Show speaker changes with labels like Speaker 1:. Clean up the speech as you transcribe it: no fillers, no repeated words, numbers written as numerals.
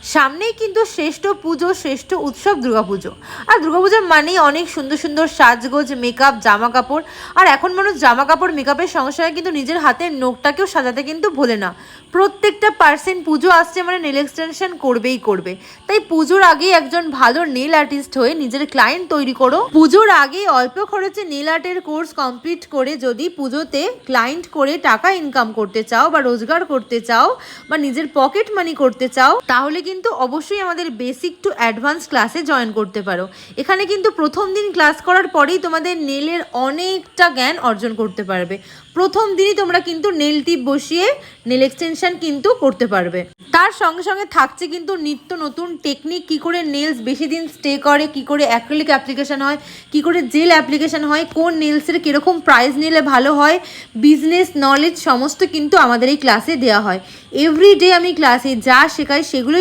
Speaker 1: সামনেই কিন্তু শ্রেষ্ঠ পুজো, শ্রেষ্ঠ উৎসব দুর্গাপুজো। আর দুর্গাপুজোর মানেই অনেক সুন্দর সুন্দর সাজগোজ, মেকআপ, জামা কাপড়। আর এখন মানুষ জামা কাপড়, মেকআপের সঙ্গে সঙ্গে কিন্তু নিজের হাতের নখটাকেও সাজাতে কিন্তু ভোলে না। প্রত্যেকটা পার্সেন্ট পুজো আসছে মানে নেল এক্সটেনশন করবেই করবে। তাই পুজোর আগে একজন ভালো নেল আর্টিস্ট হয়ে নিজের ক্লায়েন্ট তৈরি করো। পুজোর আগে অল্প খরচে নেল আর্টের কোর্স কমপ্লিট করে যদি পুজোতে ক্লায়েন্ট করে টাকা ইনকাম করতে চাও বা রোজগার করতে চাও বা নিজের পকেট মানি করতে চাও, তাহলে কিন্তু অবশ্যই আমাদের বেসিক টু অ্যাডভান্স ক্লাসে জয়েন করতে পারো। এখানে কিন্তু প্রথম দিন ক্লাস করার পরেই তোমাদের নেলের অনেকটা জ্ঞান অর্জন করতে পারবে। প্রথম দিনই তোমরা কিন্তু নেল টিপ বসিয়ে নেল এক্সটেনশন কিন্তু করতে পারবে। তার সঙ্গে সঙ্গে থাকছে কিন্তু নিত্য নতুন টেকনিক, কি করে নেলস বেশি দিন স্টে করে, কি করে অ্যাক্রিলিক অ্যাপ্লিকেশন হয়, কি করে জেল অ্যাপ্লিকেশন হয়, কোন নেলসের কীরকম প্রাইস নিলে ভালো হয়, বিজনেস নলেজ সমস্ত কিন্তু আমাদের এই ক্লাসে দেওয়া হয়। এভরিডে আমি ক্লাসে যা শেখাই সেগুলোই